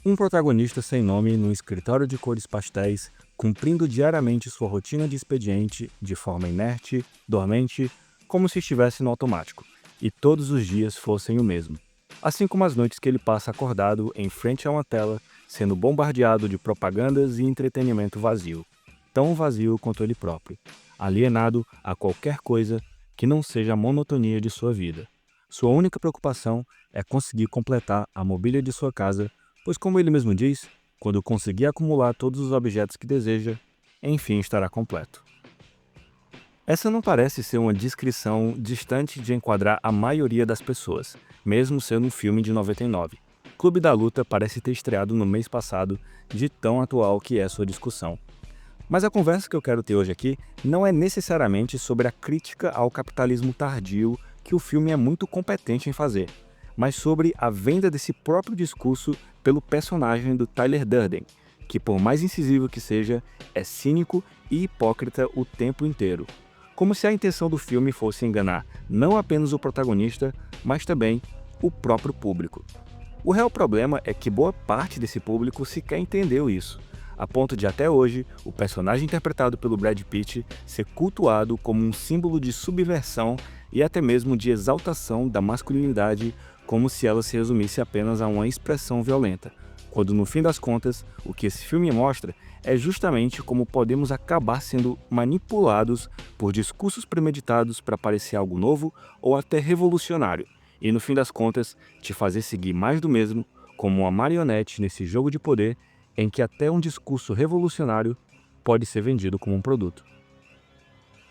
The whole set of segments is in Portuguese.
Um protagonista sem nome num escritório de cores pastéis, cumprindo diariamente sua rotina de expediente de forma inerte, dormente, como se estivesse no automático, e todos os dias fossem o mesmo. Assim como as noites que ele passa acordado em frente a uma tela, sendo bombardeado de propagandas e entretenimento vazio, tão vazio quanto ele próprio, alienado a qualquer coisa que não seja a monotonia de sua vida. Sua única preocupação é conseguir completar a mobília de sua casa, pois, como ele mesmo diz, quando conseguir acumular todos os objetos que deseja, enfim estará completo. Essa não parece ser uma descrição distante de enquadrar a maioria das pessoas, mesmo sendo um filme de 99. Clube da Luta parece ter estreado no mês passado, de tão atual que é sua discussão. Mas a conversa que eu quero ter hoje aqui não é necessariamente sobre a crítica ao capitalismo tardio que o filme é muito competente em fazer, mas sobre a venda desse próprio discurso pelo personagem do Tyler Durden, que, por mais incisivo que seja, é cínico e hipócrita o tempo inteiro. Como se a intenção do filme fosse enganar não apenas o protagonista, mas também o próprio público. O real problema é que boa parte desse público sequer entendeu isso, a ponto de até hoje o personagem interpretado pelo Brad Pitt ser cultuado como um símbolo de subversão e até mesmo de exaltação da masculinidade, como se ela se resumisse apenas a uma expressão violenta, quando no fim das contas o que esse filme mostra é justamente como podemos acabar sendo manipulados por discursos premeditados para parecer algo novo ou até revolucionário, e no fim das contas te fazer seguir mais do mesmo como uma marionete nesse jogo de poder em que até um discurso revolucionário pode ser vendido como um produto.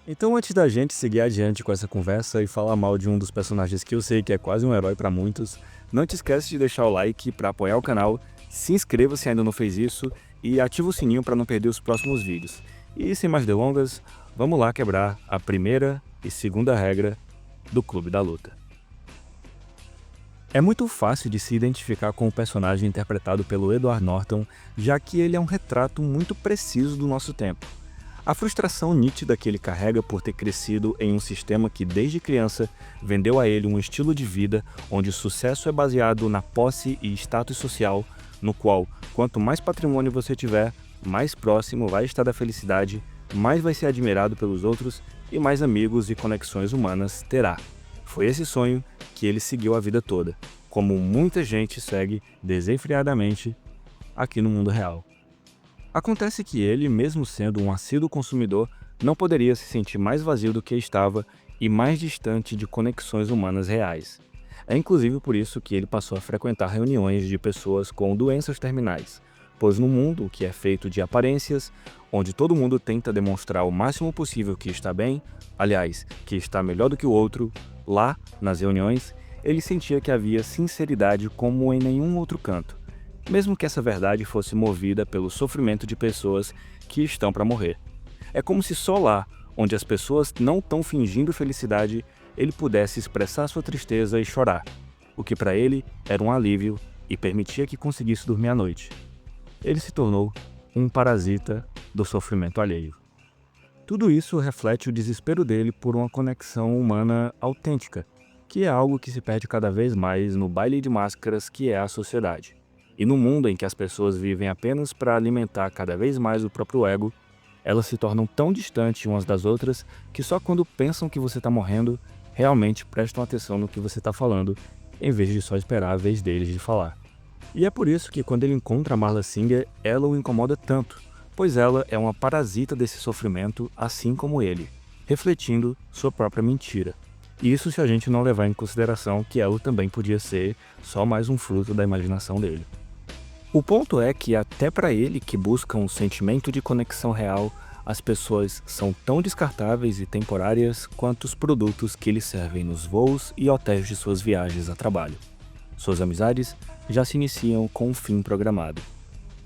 Então, antes da gente seguir adiante com essa conversa e falar mal de um dos personagens que eu sei que é quase um herói para muitos, não te esquece de deixar o like para apoiar o canal, se inscreva se ainda não fez isso e ativa o sininho para não perder os próximos vídeos. E sem mais delongas, vamos lá quebrar a primeira e segunda regra do Clube da Luta. É muito fácil de se identificar com o personagem interpretado pelo Edward Norton, já que ele é um retrato muito preciso do nosso tempo. A frustração nítida que ele carrega por ter crescido em um sistema que desde criança vendeu a ele um estilo de vida onde o sucesso é baseado na posse e status social, no qual, quanto mais patrimônio você tiver, mais próximo vai estar da felicidade, mais vai ser admirado pelos outros e mais amigos e conexões humanas terá. Foi esse sonho que ele seguiu a vida toda, como muita gente segue desenfreadamente aqui no mundo real. Acontece que ele, mesmo sendo um assíduo consumidor, não poderia se sentir mais vazio do que estava e mais distante de conexões humanas reais. É inclusive por isso que ele passou a frequentar reuniões de pessoas com doenças terminais, pois no mundo que é feito de aparências, onde todo mundo tenta demonstrar o máximo possível que está bem, aliás, que está melhor do que o outro, lá, nas reuniões, ele sentia que havia sinceridade como em nenhum outro canto, mesmo que essa verdade fosse movida pelo sofrimento de pessoas que estão para morrer. É como se só lá, onde as pessoas não estão fingindo felicidade, ele pudesse expressar sua tristeza e chorar, o que para ele era um alívio e permitia que conseguisse dormir à noite. Ele se tornou um parasita do sofrimento alheio. Tudo isso reflete o desespero dele por uma conexão humana autêntica, que é algo que se perde cada vez mais no baile de máscaras que é a sociedade. E no mundo em que as pessoas vivem apenas para alimentar cada vez mais o próprio ego, elas se tornam tão distantes umas das outras que só quando pensam que você está morrendo, realmente prestam atenção no que você está falando, em vez de só esperar a vez deles de falar. E é por isso que quando ele encontra a Marla Singer, ela o incomoda tanto, pois ela é uma parasita desse sofrimento, assim como ele, refletindo sua própria mentira. Isso se a gente não levar em consideração que ela também podia ser só mais um fruto da imaginação dele. O ponto é que até para ele, que busca um sentimento de conexão real, as pessoas são tão descartáveis e temporárias quanto os produtos que lhe servem nos voos e hotéis de suas viagens a trabalho. Suas amizades já se iniciam com um fim programado.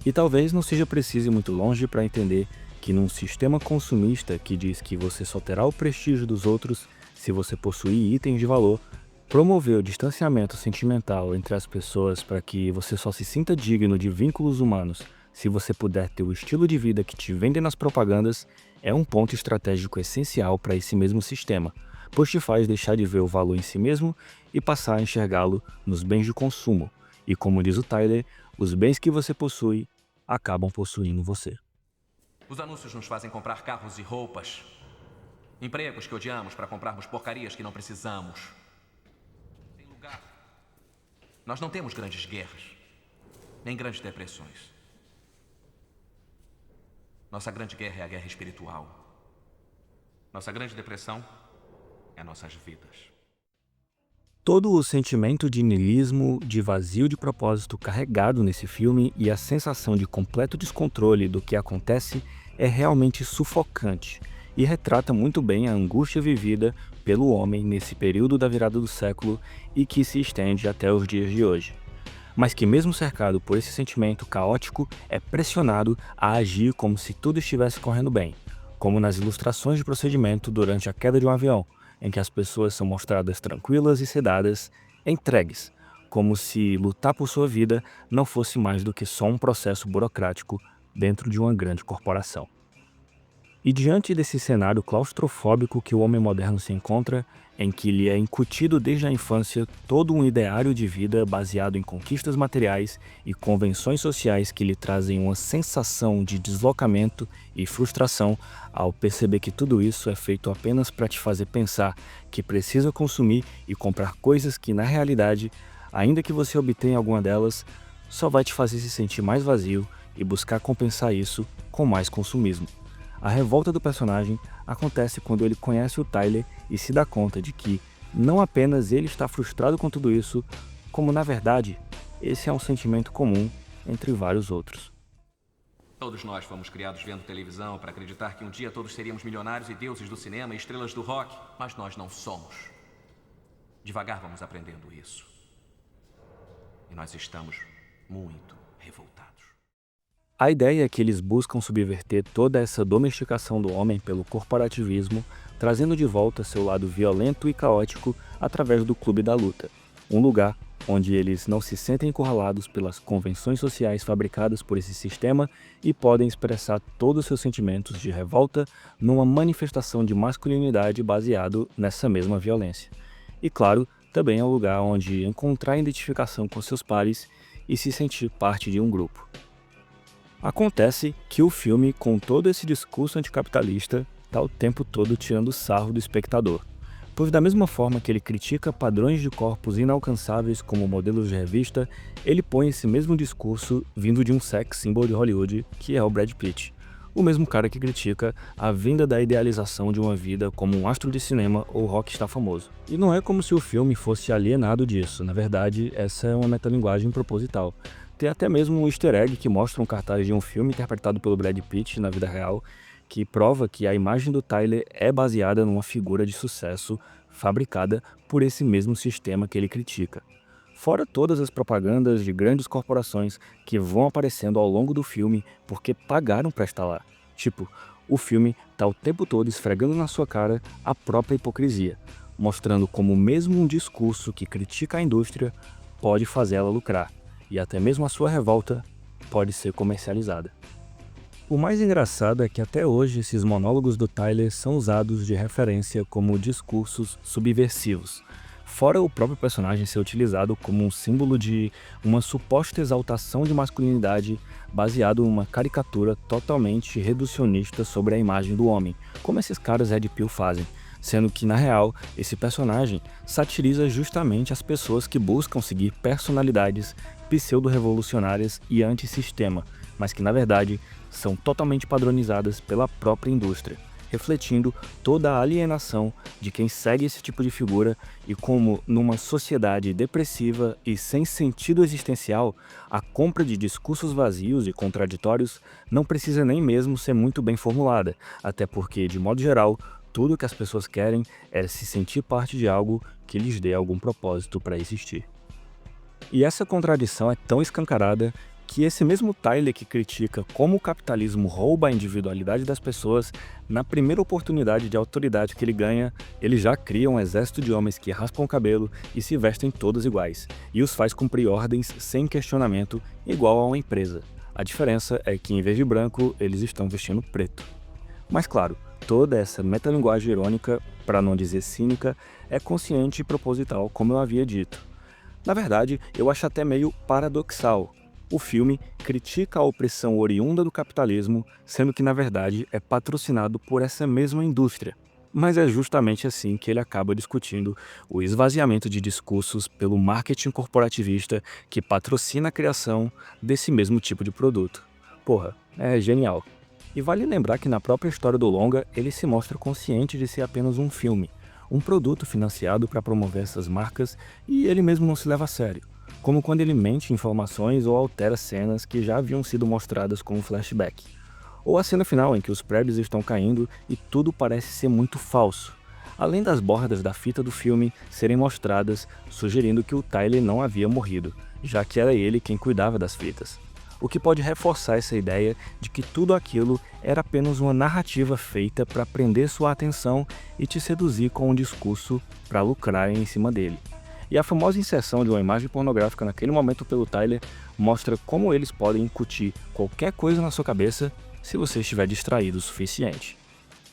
E talvez não seja preciso ir muito longe para entender que num sistema consumista que diz que você só terá o prestígio dos outros se você possuir itens de valor, promover o distanciamento sentimental entre as pessoas para que você só se sinta digno de vínculos humanos se você puder ter o estilo de vida que te vendem nas propagandas é um ponto estratégico essencial para esse mesmo sistema, pois te faz deixar de ver o valor em si mesmo e passar a enxergá-lo nos bens de consumo. E como diz o Tyler, os bens que você possui acabam possuindo você. Os anúncios nos fazem comprar carros e roupas, empregos que odiamos para comprarmos porcarias que não precisamos. Tem lugar. Nós não temos grandes guerras, nem grandes depressões. Nossa grande guerra é a guerra espiritual. Nossa grande depressão é nossas vidas. Todo o sentimento de niilismo, de vazio de propósito carregado nesse filme e a sensação de completo descontrole do que acontece é realmente sufocante e retrata muito bem a angústia vivida pelo homem nesse período da virada do século e que se estende até os dias de hoje. Mas que mesmo cercado por esse sentimento caótico, é pressionado a agir como se tudo estivesse correndo bem, como nas ilustrações de procedimento durante a queda de um avião, em que as pessoas são mostradas tranquilas e sedadas, entregues, como se lutar por sua vida não fosse mais do que só um processo burocrático dentro de uma grande corporação. E diante desse cenário claustrofóbico que o homem moderno se encontra, em que lhe é incutido desde a infância todo um ideário de vida baseado em conquistas materiais e convenções sociais que lhe trazem uma sensação de deslocamento e frustração ao perceber que tudo isso é feito apenas para te fazer pensar que precisa consumir e comprar coisas que, na realidade, ainda que você obtenha alguma delas, só vai te fazer se sentir mais vazio e buscar compensar isso com mais consumismo. A revolta do personagem acontece quando ele conhece o Tyler e se dá conta de que não apenas ele está frustrado com tudo isso, como na verdade, esse é um sentimento comum entre vários outros. Todos nós fomos criados vendo televisão para acreditar que um dia todos seríamos milionários e deuses do cinema e estrelas do rock, mas nós não somos. Devagar vamos aprendendo isso. E nós estamos muito revoltados. A ideia é que eles buscam subverter toda essa domesticação do homem pelo corporativismo, trazendo de volta seu lado violento e caótico através do Clube da Luta, um lugar onde eles não se sentem encurralados pelas convenções sociais fabricadas por esse sistema e podem expressar todos os seus sentimentos de revolta numa manifestação de masculinidade baseado nessa mesma violência. E claro, também é um lugar onde encontrar identificação com seus pares e se sentir parte de um grupo. Acontece que o filme, com todo esse discurso anticapitalista, está o tempo todo tirando sarro do espectador. Pois da mesma forma que ele critica padrões de corpos inalcançáveis como modelos de revista, ele põe esse mesmo discurso vindo de um sex symbol de Hollywood, que é o Brad Pitt. O mesmo cara que critica a vinda da idealização de uma vida como um astro de cinema ou rockstar famoso. E não é como se o filme fosse alienado disso, na verdade, essa é uma metalinguagem proposital. Tem até mesmo um easter egg que mostra um cartaz de um filme interpretado pelo Brad Pitt na vida real, que prova que a imagem do Tyler é baseada numa figura de sucesso fabricada por esse mesmo sistema que ele critica. Fora todas as propagandas de grandes corporações que vão aparecendo ao longo do filme porque pagaram para estar lá. Tipo, o filme tá o tempo todo esfregando na sua cara a própria hipocrisia, mostrando como mesmo um discurso que critica a indústria pode fazer ela lucrar. E até mesmo a sua revolta pode ser comercializada. O mais engraçado é que até hoje esses monólogos do Tyler são usados de referência como discursos subversivos, fora o próprio personagem ser utilizado como um símbolo de uma suposta exaltação de masculinidade baseado em uma caricatura totalmente reducionista sobre a imagem do homem, como esses caras Red Pill fazem. Sendo que, na real, esse personagem satiriza justamente as pessoas que buscam seguir personalidades pseudo-revolucionárias e antissistema, mas que, na verdade, são totalmente padronizadas pela própria indústria, refletindo toda a alienação de quem segue esse tipo de figura e como, numa sociedade depressiva e sem sentido existencial, a compra de discursos vazios e contraditórios não precisa nem mesmo ser muito bem formulada, até porque, de modo geral, tudo que as pessoas querem é se sentir parte de algo que lhes dê algum propósito para existir. E essa contradição é tão escancarada que esse mesmo Tyler que critica como o capitalismo rouba a individualidade das pessoas, na primeira oportunidade de autoridade que ele ganha, ele já cria um exército de homens que raspam o cabelo e se vestem todos iguais, e os faz cumprir ordens sem questionamento, igual a uma empresa. A diferença é que, em vez de branco, eles estão vestindo preto. Mas claro, toda essa metalinguagem irônica, para não dizer cínica, é consciente e proposital, como eu havia dito. Na verdade, eu acho até meio paradoxal, O filme critica a opressão oriunda do capitalismo, sendo que na verdade é patrocinado por essa mesma indústria. Mas é justamente assim que ele acaba discutindo o esvaziamento de discursos pelo marketing corporativista que patrocina a criação desse mesmo tipo de produto. Porra, é genial. E vale lembrar que na própria história do longa, ele se mostra consciente de ser apenas um filme, um produto financiado para promover essas marcas, e ele mesmo não se leva a sério, como quando ele mente informações ou altera cenas que já haviam sido mostradas como flashback. Ou a cena final em que os prédios estão caindo e tudo parece ser muito falso, além das bordas da fita do filme serem mostradas, sugerindo que o Tyler não havia morrido, já que era ele quem cuidava das fitas. O que pode reforçar essa ideia de que tudo aquilo era apenas uma narrativa feita para prender sua atenção e te seduzir com um discurso para lucrar em cima dele. E a famosa inserção de uma imagem pornográfica naquele momento pelo Tyler mostra como eles podem incutir qualquer coisa na sua cabeça se você estiver distraído o suficiente.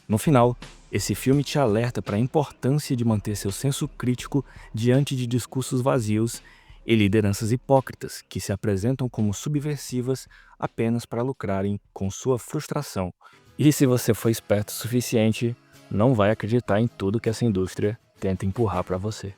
No final, esse filme te alerta para a importância de manter seu senso crítico diante de discursos vazios e lideranças hipócritas que se apresentam como subversivas apenas para lucrarem com sua frustração. E se você for esperto o suficiente, não vai acreditar em tudo que essa indústria tenta empurrar para você.